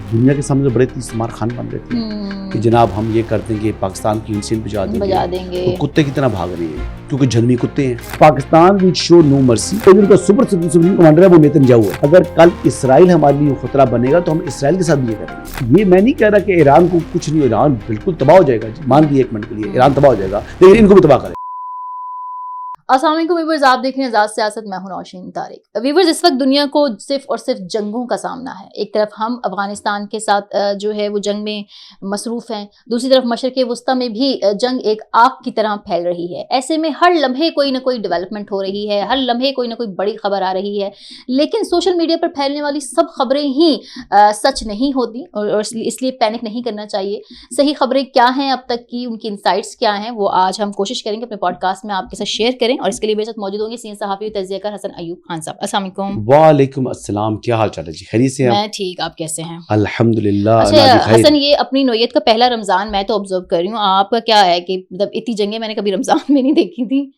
दुनिया के सामने बड़े तीसमार खान बन रहे थे कि जनाब हम ये कर देंगे, पाकिस्तान की इंसिल बजा देंगे। तो कुत्ते की तरह भाग रहे हैं क्योंकि जन्मी कुत्ते हैं। Pakistan will show no mercy. उनका सुप्रीम कमांडर है वो नेतन्याहू है। अगर कल इसराइल हमारे लिए खतरा बनेगा तो हम इसराइल के साथ भी ये करेंगे। ये मैं नहीं कह रहा कि ईरान को कुछ नहीं, ईरान बिल्कुल तबाह हो जाएगा, मान लिया एक मिनट के लिए ईरान तबाह हो जाएगा, लेकिन इनको भी तबाह करें। अस्सलाम वालेकुम व्यूअर्स, आप देख रहे हैं आज़ाद सियासत। मैं हूं नौशीन तारिक। व्यूअर्स, इस वक्त दुनिया को सिर्फ और सिर्फ जंगों का सामना है। एक तरफ हम अफगानिस्तान के साथ जो है वो जंग में मसरूफ़ हैं, दूसरी तरफ मशरक़ वस्ता में भी जंग एक आग की तरह फैल रही है। ऐसे में हर लम्हे कोई ना कोई डेवलपमेंट हो रही है, हर लम्हे कोई ना कोई बड़ी खबर आ रही है, लेकिन सोशल मीडिया पर फैलने वाली सब खबरें ही सच नहीं होती और इसलिए पैनिक नहीं करना चाहिए। सही खबरें क्या हैं अब तक की, उनकी इंसाइट्स क्या हैं, वो आज हम कोशिश करेंगे अपने पॉडकास्ट में आपके साथ शेयर करें। और इसके लिए मेरे साथ मौजूद होंगे सीनियर सहाफ़ी तज़किया हसन अयूब खान साहब। अस्सलाम वालेकुम। वालेकुम अस्सलाम, क्या हाल चाल है जी? खैरियत से हैं? मैं ठीक, आप कैसे हैं? अल्हम्दुलिल्लाह। अच्छा हसन, ये अपनी नौयत का पहला रमज़ान मैं तो ऑब्जर्व कर रही हूँ, आपका क्या है कि मतलब इतनी जंगें मैंने कभी रमज़ान में नहीं देखी थी।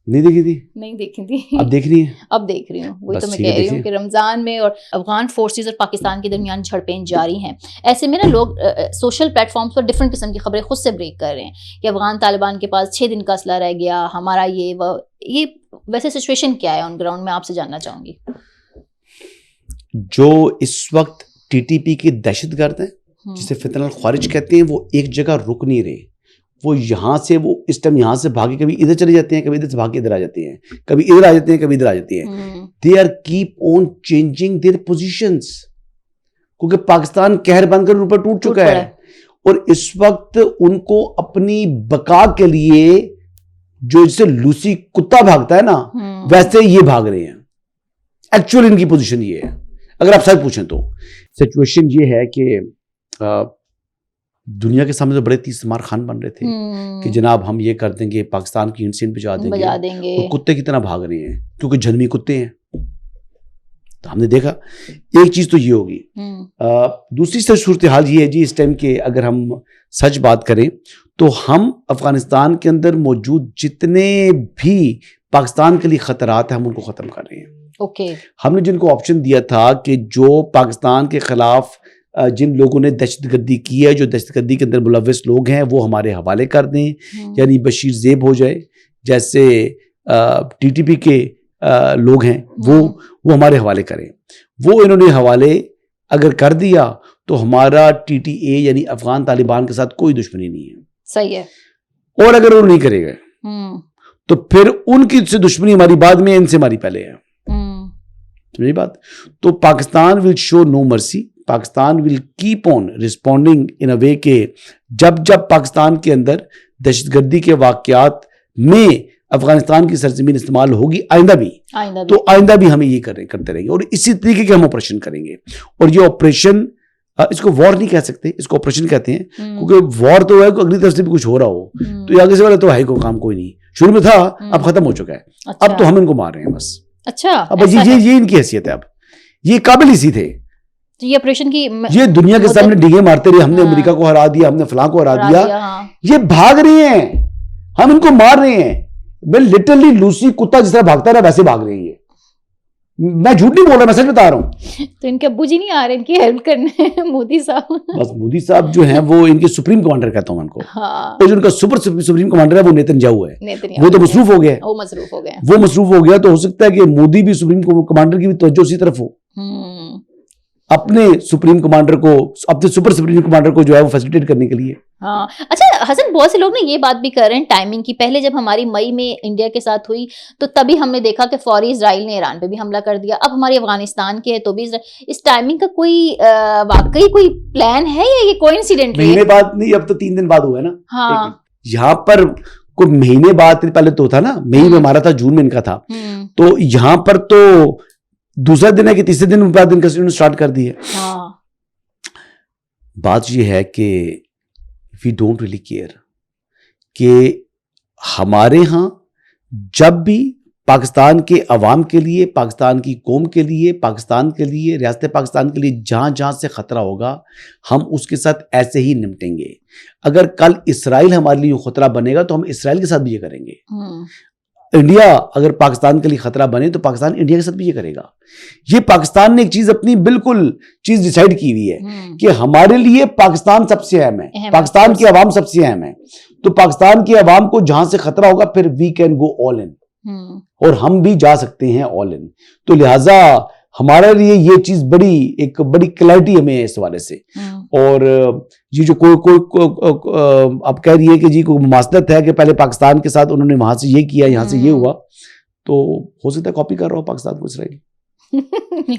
नहीं देखी थी? नहीं देखी थी। अब देख रही है? अब देख रही हूँ, वही तो मैं कह रही हूँ कि रमज़ान में और अफगान फोर्सेस और पाकिस्तान के दरमियान झड़पें जारी हैं। ऐसे में ना लोग सोशल प्लेटफॉर्म्स पर डिफरेंट किस्म की खबरें खुद से ब्रेक कर रहे हैं कि अफगान तालिबान के पास 6 दिन का असला रह गया, हमारा ये वैसे सिचुएशन क्या है ऑन ग्राउंड में, आपसे जानना चाहूंगी। जो इस वक्त टीटीपी के दहशतगर्द हैं, जिसे फितनल ख्वारिज कहते हैं, वो एक जगह रुक नहीं रहे। वो यहाँ से, वो इस टाइम यहाँ से भागे कभी इधर चले जाते हैं, कभी इधर से भाग के इधर आ जाते हैं, कभी इधर आ जाते हैं, कभी इधर आ जाते हैं। They are keep on changing their positions, क्योंकि पाकिस्तान कहर बनकर ऊपर टूट चुका है और इस वक्त उनको अपनी बका के लिए, जो जिससे लूसी कुत्ता भागता है ना, वैसे ये भाग रहे हैं। एक्चुअल इनकी पोजीशन ये है, अगर आप सच पूछें तो। सिचुएशन ये है कि दुनिया के सामने तो बड़े तीसमार खान बन रहे थे कि जनाब हम ये कर देंगे, पाकिस्तान की इंसिल बजा देंगे। और कुत्ते की तरह भाग रहे हैं क्योंकि जन्मी कुत्ते हैं। तो हमने देखा एक चीज तो ये होगी। दूसरी सूरत हाल ये है जी, इस टाइम के अगर हम सच बात करें तो हम अफगानिस्तान के अंदर मौजूद जितने भी पाकिस्तान के लिए खतरात हैं, हम उनको खत्म कर रहे हैं। हमने जिनको ऑप्शन दिया था कि जो पाकिस्तान के खिलाफ जिन लोगों ने दहशतगर्दी की है, जो दहशतगर्दी के अंदर मुलव्वस लोग हैं, वो हमारे हवाले कर दें, यानी बशीर ज़ेब हो जाए, जैसे टीटीपी के लोग हैं वो हमारे हवाले करें। वो इन्होंने हवाले अगर कर दिया तो हमारा टीटीए यानी अफगान तालिबान के साथ कोई दुश्मनी नहीं है। सही है। और अगर वो नहीं करेगा तो फिर उनकी से दुश्मनी हमारी बाद में, इनसे हमारी पहले है। समझी बात? तो Pakistan will show no mercy. Pakistan will keep on responding in a way के जब जब पाकिस्तान के अंदर दहशतगर्दी के वाकयात में अफगानिस्तान की सरजमीन इस्तेमाल होगी, आइंदा भी हम ये करते रहेंगे और इसी तरीके के हम ऑपरेशन करेंगे। और ये ऑपरेशन, इसको वॉर नहीं कह सकते, इसको ऑपरेशन कहते हैं, क्योंकि वॉर तो है कि अगली तरफ से भी कुछ हो रहा हो, तो ये आगे से वाला तो है को काम कोई नहीं, शुरू में था, अब खत्म हो चुका है। अब तो हम इनको मार रहे हैं बस। अच्छा, अब ये इनकी हैसियत है। अब ये काबिल इसी थे, ये ऑपरेशन की ये दुनिया के सामने डिगे मारते रहे, हमने अमेरिका को हरा दिया, हमने फलां को हरा दिया। ये भाग रहे हैं, हम इनको मार रहे हैं। मैं लिटरली लूसी कुत्ता जिस तरह भागता है वैसे भाग रही है। मैं झूठ नहीं बोल रहा, मैं सच बता रहा हूँ। तो इनके अब्बू जी नहीं आ रहे इनकी हेल्प करने? मोदी साहब, बस मोदी साहब जो हैं वो इनके सुप्रीम कमांडर कहता हूँ उनको। तो जो उनका सुप्रीम कमांडर है वो नेतन्याहू है। वो तो मसरूफ हो गया, वो मसरूफ हो गया। तो हो सकता है कि मोदी भी सुप्रीम कमांडर की भी तवज्जो उसी तरफ हो, अपने सुप्रीम कमांडर को, अपने सुप्रीम कमांडर को जो है वो फैसिलिटेट करने के लिए। हाँ, अच्छा हसन, बहुत से लोग ना ये बात भी कर रहे हैं टाइमिंग की। पहले जब हमारी मई में इंडिया के साथ हुई तो तभी हमने देखा कि फौरी इजराइल ने ईरान पे भी हमला कर दिया। अब हमारी अफगानिस्तान की है तो भी इस टाइमिंग का कोई वाकई कोई प्लान है या ये कोइंसिडेंट है? महीने बाद नहीं, अब तो 3 दिन बाद हुआ है ना। हाँ, यहाँ पर कोई महीने बाद पहले तो था ना, मई में हमारा था, जून में इनका था। तो यहाँ पर तो दूसरा दिन है कि तीसरे दिन बाद इनका स्टार्ट कर दिए। हाँ। बात ये है कि वी डोंट रियली केयर कि हमारे यहाँ जब भी पाकिस्तान के अवाम के लिए, पाकिस्तान की कौम के लिए, पाकिस्तान के लिए, रियासत पाकिस्तान के लिए जहाँ जहाँ से ख़तरा होगा हम उसके साथ ऐसे ही निपटेंगे। अगर कल इसराइल हमारे लिए खतरा बनेगा तो हम इसराइल के साथ भी ये करेंगे। इंडिया अगर पाकिस्तान के लिए खतरा बने तो पाकिस्तान इंडिया के साथ भी ये करेगा। ये पाकिस्तान ने एक चीज अपनी बिल्कुल चीज डिसाइड की हुई है कि हमारे लिए पाकिस्तान सबसे अहम है, पाकिस्तान की आवाम सबसे अहम है। तो पाकिस्तान की आवाम को जहां से खतरा होगा फिर we can go all in, और हम भी जा सकते हैं ऑल इन। तो लिहाजा हमारे लिए ये चीज एक बड़ी क्लैरिटी हमें है इस हवाले से। और ये जो कोई आप कह रही है कि जी कोई मुमासलत है कि पहले पाकिस्तान के साथ उन्होंने वहां से ये किया, यहाँ से ये हुआ, तो हो सकता है कॉपी कर रहा हो पाकिस्तान को इसराइल।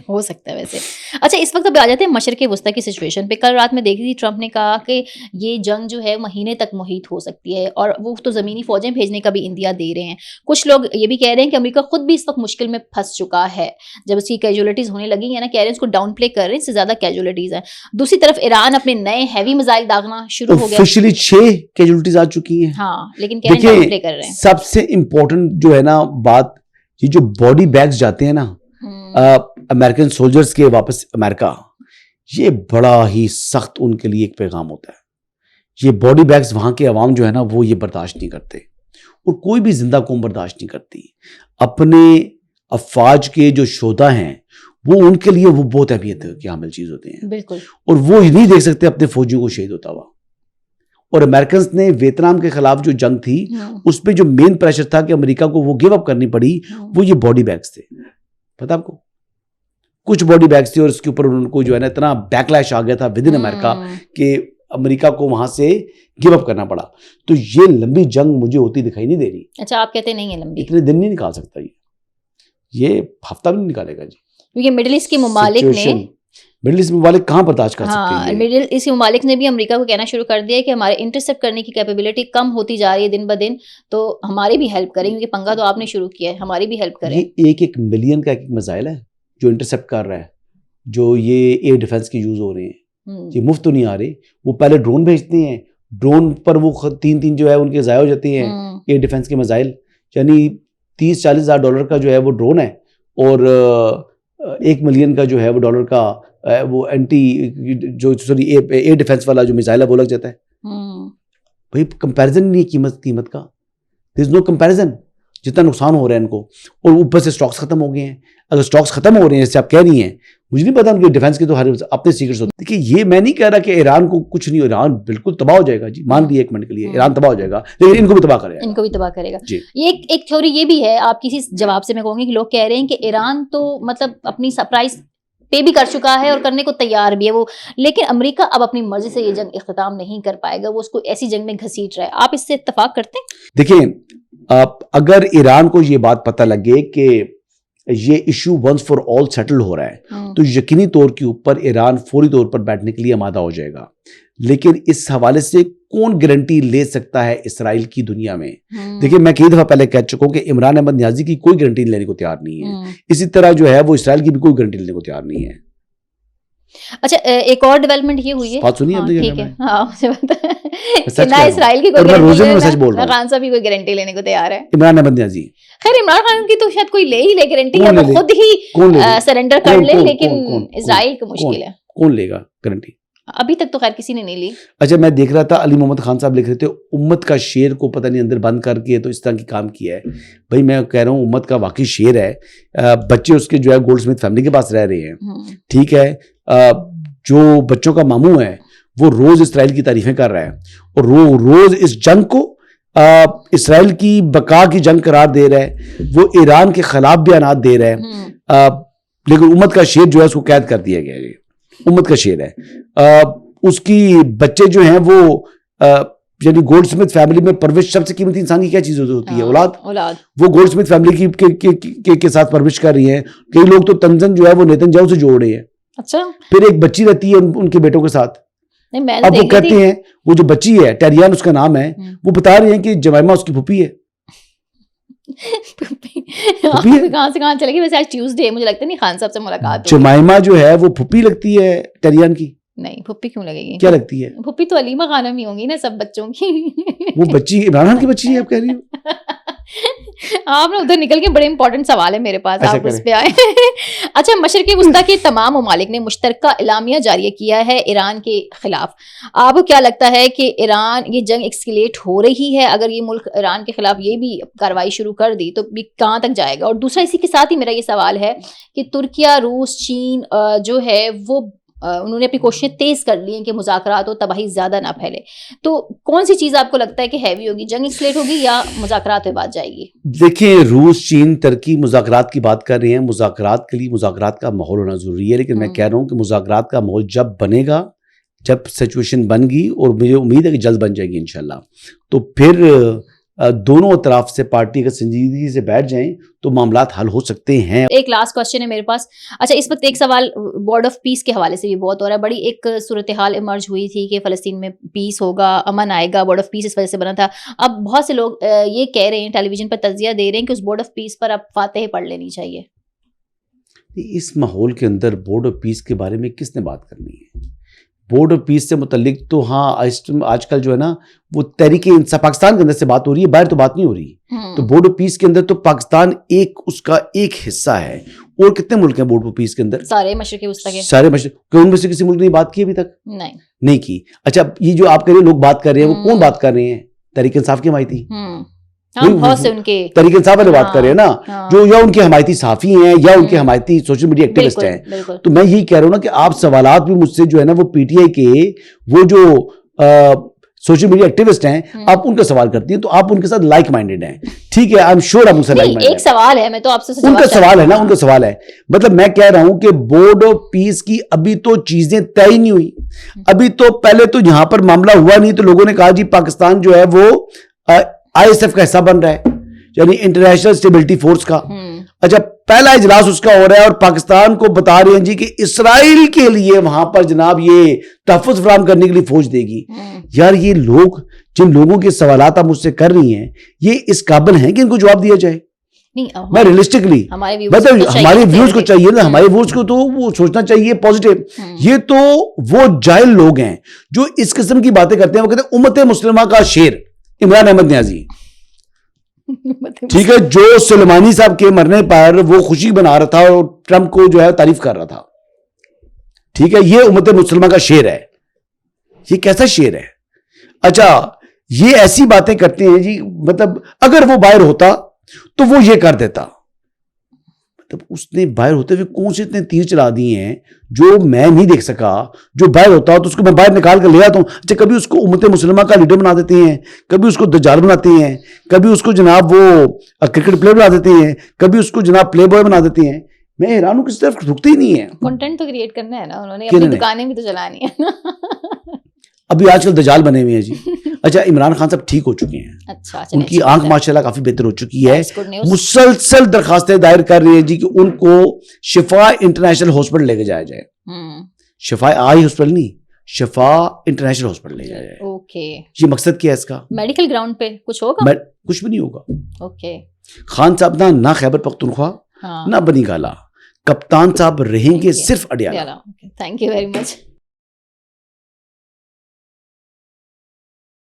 हो सकता है वैसे। अच्छा, इस वक्त अब आ जाते हैं मशरक़ वस्ता की सिचुएशन पे। कल रात में देखी थी, ट्रंप ने कहा कि ये जंग जो है महीने तक मुहीत हो सकती है, और वो तो ज़मीनी फ़ौजें भेजने का भी इंदिया दे रहे हैं। कुछ लोग ये भी कह रहे हैं कि अमेरिका खुद भी इस वक्त मुश्किल में फंस चुका है। जब इसकी कैजुअलिटीज़ होने लगी है ना, कह रहे हैं इसको डाउन प्ले कर रहे हैं, इससे ज़्यादा कैजुअलिटीज़ हैं। दूसरी तरफ ईरान अपने नए हैवी मिसाइल दागना शुरू हो गया। ऑफिशियली 6 कैजुअलिटीज आ चुकी हैं। हाँ, लेकिन कह रहे हैं डाउन प्ले कर रहे हैं। सबसे इंपॉर्टेंट जो है ना बात, ये जो बॉडी बैग्स जाते हैं ना अमेरिकन सोल्जर्स के वापस अमेरिका, ये बड़ा ही सख्त उनके लिए एक पैगाम होता है। ये बॉडी बैग्स वहां के अवाम जो है ना वो ये बर्दाश्त नहीं करते, और कोई भी जिंदा कौम बर्दाश्त नहीं करती। अपने अफवाज के जो शोधा हैं वो उनके लिए वो बहुत अहमियत की हामिल चीज होते हैं, बिल्कुल। और वो नहीं देख सकते अपने फौजियों को शहीद होता हुआ। और अमेरिकन ने वियतनाम के खिलाफ जो जंग थी उसपे जो मेन प्रेशर था कि अमेरिका को वो गिव अप करनी पड़ी, वो ये बॉडी बैग्स थे। पता आपको, कुछ बॉडी बैग्स थे और इसके ऊपर उनको जो है ना इतना बैकलैश आ गया था विद इन अमेरिका कि अमेरिका को वहां से गिव अप करना पड़ा। तो ये लंबी जंग मुझे होती दिखाई नहीं दे रही। अच्छा, आप कहते नहीं है लंबी? इतने दिन नहीं निकाल सकता ये हफ्ता भी नहीं निकालेगा जी, क्योंकि मिडिल ईस्ट के ममालिक ने, मिडिल ईस्ट ममालिक कहाँ बर्दाश्त कर सकते हैं? मिडिल ईस्ट के ममालिक ने भी अमेरिका को कहना शुरू कर दिया है कि हमारे इंटरसेप्ट करने की कैपेबिलिटी कम होती जा रही है दिन ब दिन, तो हमारी भी हेल्प करें, क्योंकि पंगा तो आपने शुरू किया है, हमारी भी हेल्प करें। ये 1 मिलियन का एक मिसाइल है जो इंटरसेप्ट कर रहा है, जो ये एयर डिफेंस के यूज हो रहे हैं। ये मुफ्त तो नहीं आ रहे, वो पहले ड्रोन भेजते हैं, ड्रोन पर वो 3 जो है उनके ज़ाया हो जाते हैं एयर डिफेंस के मिसाइल। यानी 30-40 हज़ार डॉलर का जो है वो ड्रोन है, और 1 मिलियन का जो है वो डॉलर का वो एयर डिफेंस वाला जो मिसाइल है वो लग जाता है। भाई कंपैरिजन नहीं है कीमत का, देयर इज नो कंपैरिजन। जितना नुकसान हो रहा है इनको, और ऊपर से स्टॉक्स खत्म हो गए हैं। अगर स्टॉक्स खत्म हो रहे हैं जैसे आप कह रही हैं, मुझे नहीं पता उनके डिफेंस के तो हर अपने सीक्रेट्स होते हैं। देखिए, ये मैं नहीं कह रहा कि ईरान को कुछ नहीं हो, ईरान बिल्कुल तबाह हो जाएगा जी, मान लिया 1 मिनट के लिए ईरान तबाह हो जाएगा, लेकिन इनको भी तबाह करेगा, इनको भी तबाह करेगा जी। ये एक थ्योरी ये भी है, आप किसी जवाब से मैं कहूंगी कि लोग कह रहे हैं कि ईरान तो मतलब अपनी सरप्राइज पे भी कर चुका है और करने को तैयार भी है वो, लेकिन अमेरिका अब अपनी मर्जी से ये जंग इख्तिताम नहीं कर पाएगा, वो उसको ऐसी जंग में घसीट रहा है। आप इससे इत्तेफाक करते हैं? देखिए, अगर ईरान को ये बात पता लगे कि ये issue once for all settle हो रहा है, तो यकीनी तौर के ऊपर ईरान फौरी तौर पर बैठने के लिए आमादा हो जाएगा। लेकिन इस हवाले से कौन गारंटी ले सकता है इसराइल की दुनिया में? देखिए, मैं कई दफा पहले कह चुका हूं कि इमरान अहमद नियाजी की कोई गारंटी लेने को तैयार नहीं है, इसी तरह जो है वो इसराइल की भी कोई गारंटी लेने को तैयार नहीं है। अच्छा, एक और डेवलपमेंट ये हुई है, बात सुनिए, ठीक है, हाँ मुझे पता है ना, इसराइल की कोई गारंटी, खान साहब भी कोई गारंटी लेने को तैयार है, इमरान अहमद नियाजी। खैर, इमरान खान की तो शायद कोई ले ही ले गारंटी, या वो खुद ही सरेंडर कर ले, लेकिन इसराइल को मुश्किल है। कौन लेगा गारंटी? अभी तक तो खैर किसी ने नहीं ली। अच्छा, मैं देख रहा था अली मोहम्मद खान साहब लिख रहे थे, उम्मत का शेर को पता नहीं अंदर बंद करके तो इस तरह की काम किया है। भाई मैं कह रहा हूँ उम्मत का वाकई शेर है। बच्चे उसके जो है गोल्डस्मिथ फैमिली के पास रह रहे हैं, ठीक है। जो बच्चों का मामू है वो रोज इसराइल की तारीफें कर रहा है, और रोज इस जंग को इसराइल की बका की जंग करार दे रहा है, वो ईरान के खिलाफ बयानात दे रहा है। लेकिन उम्मत का शेर जो है उसको कैद कर दिया गया है, उम्मत का शेर है। उसकी बच्चे जो हैं वो यानी गोल्डस्मिथ फैमिली में परवरिश, सबसे कीमती इंसान की क्या चीज होती है? औलाद। वो गोल्डस्मिथ फैमिली के साथ परवरिश कर रही है। कई लोग तो तंजन जो है वो नेतन्याहू से जोड़ रहे हैं। अच्छा, फिर एक बच्ची रहती है उनके बेटों के साथ। नहीं, मैं अब वो कहते हैं, वो जो बच्ची है टेरियान उसका नाम है, वो बता रही है कि जमाइमा उसकी फूफी है। कहाँ से कहाँ चलेगी? वैसे आज ट्यूसडे, मुझे लगता नहीं खान साहब से मुलाकात होगी। जमाइमा जो है वो फूफी लगती है टेरियान की? नहीं, फुप्पी क्यों लगेगी? क्या लगती है? फुप्पी तो अलीमा खानम ही होंगी ना सब बच्चों की। वो बच्ची इमरान खान की बच्ची है, आप कह रही हो? आप ना उधर निकल के बड़े इंपॉर्टेंट सवाल है मेरे पास, ऐसा आप उस पे आए। अच्छा, मशरक़ी वस्ता के तमाम ममालिक ने मुश्तरका एलामिया जारी किया है ईरान के खिलाफ। आपको क्या लगता है कि ईरान ये जंग एक्सकेलेट हो रही है? अगर ये मुल्क ईरान के खिलाफ ये भी कार्रवाई शुरू कर दी तो भी कहाँ तक जाएगा? और दूसरा इसी के साथ ही मेरा ये सवाल है कि तुर्किया, रूस, चीन जो है वो उन्होंने अपनी कोशिशें तेज कर ली हैं कि मुज़ाकरात हो, तबाही ज़्यादा ना फैले। तो कौन सी चीज़ आपको लगता है कि हैवी होगी, जंग एक्सलेट होगी या मुज़ाकरात पे बात जाएगी? देखिए, रूस, चीन, तुर्की मुज़ाकरात की बात कर रहे हैं। मुज़ाकरात के लिए मुज़ाकरात का माहौल होना ज़रूरी है, लेकिन मैं कह रहा हूँ कि मुज़ाकरात का माहौल जब बनेगा, जब सिचुएशन बन गई, और मुझे उम्मीद है कि जल्द बन जाएगी इंशाल्लाह, तो फिर दोनों तरफ से पार्टी अगर संजीदगी से बैठ जाएं तो मामलात हल हो सकते हैं। एक लास्ट क्वेश्चन है मेरे पास। अच्छा, इस वक्त एक सवाल बोर्ड ऑफ पीस के हवाले से भी बहुत हो रहा है। बड़ी एक सूरत हाल इमर्ज हुई थी कि फ़लस्तीन में पीस होगा, अमन आएगा, बोर्ड ऑफ पीस इस वजह से बना था। अब बहुत से लोग ये कह रहे हैं, टेलीविजन पर तज्जिया दे रहे हैं कि उस बोर्ड ऑफ पीस पर अब फातेह पढ़ लेनी चाहिए। इस माहौल के अंदर बोर्ड ऑफ पीस के बारे में किसने बात करनी है? बोर्ड ऑफ पीस से मुतल्लिक तो हाँ, आजकल जो है ना वो तहरीक इंसाफ पाकिस्तान के अंदर से बात हो रही है, बाहर तो बात नहीं हो रही। तो बोर्ड ऑफ पीस के अंदर तो पाकिस्तान उसका एक हिस्सा है। और कितने मुल्क हैं बोर्ड ऑफ पीस के अंदर? सारे मशरिक़ी वस्ता के। सारे मशरिक़। उनमें से किसी मुल्क ने बात की अभी तक? नहीं की। अच्छा, ये जो आप कह रहे हो लोग बात कर रहे हैं, वो कौन बात कर रहे हैं? तहरीक इंसाफ की हमायती, बहुत से उनके तहरीक इंसाफ वाले बात कर रहे हैं ना, जो या उनके हमायती साफी हैं या उनके हमायती सोशल मीडिया एक्टिविस्ट हैं। तो मैं यही कह रहा हूँ ना कि आप सवालात भी मुझसे जो है ना वो पीटीआई के वो जो सोशल मीडिया एक्टिविस्ट हैं, आप उनका सवाल करती हैं, तो आप उनके साथ लाइक माइंडेड हैं। ठीक है, आई एम श्योर आप उनसे लाइक माइंडेड। एक सवाल है, मैं तो आपसे उनका सवाल है ना, उनका सवाल है। मतलब मैं कह रहा हूं कि बोर्ड ऑफ पीस की अभी तो चीजें तय नहीं हुई। अभी तो पहले तो यहां पर मामला हुआ नहीं, तो लोगों ने कहा जी पाकिस्तान जो है वो आईएसएफ का हिस्सा बन रहा है, यानी इंटरनेशनल स्टेबिलिटी फोर्स का। अच्छा, पहला इजलास उसका हो रहा है और पाकिस्तान को बता रहे हैं जी कि इसराइल के लिए वहां पर जनाब ये तहफ़्फ़ुज़ फराहम करने के लिए फौज देगी। यार, ये लोग, जिन लोगों के सवालात आप मुझसे कर रही हैं, ये इस काबिल हैं कि इनको जवाब दिया जाए? मैं रियलिस्टिकली मतलब हमारे व्यूज को चाहिए ना, हमारे व्यूज को तो वो सोचना चाहिए पॉजिटिव। ये तो वो जाहिल लोग हैं जो इस किस्म की बातें करते हैं। वो कहते हैं उम्मत मुस्लिमा का शेर इमरान अहमद न्याजी, ठीक है, जो सुलेमानी साहब के मरने पर वो खुशी बना रहा था और ट्रंप को जो है तारीफ कर रहा था। ठीक है, ये उम्मत मुस्लिमा का शेर है। ये कैसा शेर है? अच्छा, ये ऐसी बातें करते हैं जी, मतलब अगर वो बाहर होता तो वो ये कर देता। मतलब उसने बाहर होते हुए कौन से इतने तीर चला दिए हैं जो मैं नहीं देख सका। जो बाहर होता तो उसको मैं बाहर निकाल कर ले आता हूं। अच्छा, कभी उसको उम्मत मुस्लिमा का लीडर बना देते हैं, कभी उसको दज्जाल बनाते हैं, कभी उसको जनाब वो क्रिकेट प्लेयर बना देते हैं, कभी उसको जनाब प्ले बॉय बना देते हैं। मैं हैरान हूं, किसी तरफ रुकते ही नहीं है। कंटेंट तो क्रिएट करना है ना, उन्होंने अपनी दुकानें भी तो चलानी है ना। अभी आजकल दज्जाल बने हुए हैं जी। अच्छा, इमरान खान साहब ठीक हो चुके हैं। अच्छा, उनकी आंख माशाल्लाह काफी बेहतर हो चुकी है। मुसलसल दरखास्तें दायर कर रही है जी कि उनको शिफा इंटरनेशनल हॉस्पिटल लेके जाया जाए। शिफा आई हॉस्पिटल नहीं, शिफा इंटरनेशनल हॉस्पिटल ले जाया जाए। ओके, ये मकसद क्या है इसका? मेडिकल ग्राउंड पे कुछ होगा? कुछ भी नहीं होगा। ओके, खान साहब ना खैबर पख्तूनख्वा ना बनी गाला, कप्तान साहब रहेंगे सिर्फ Adiala. Thank you very much.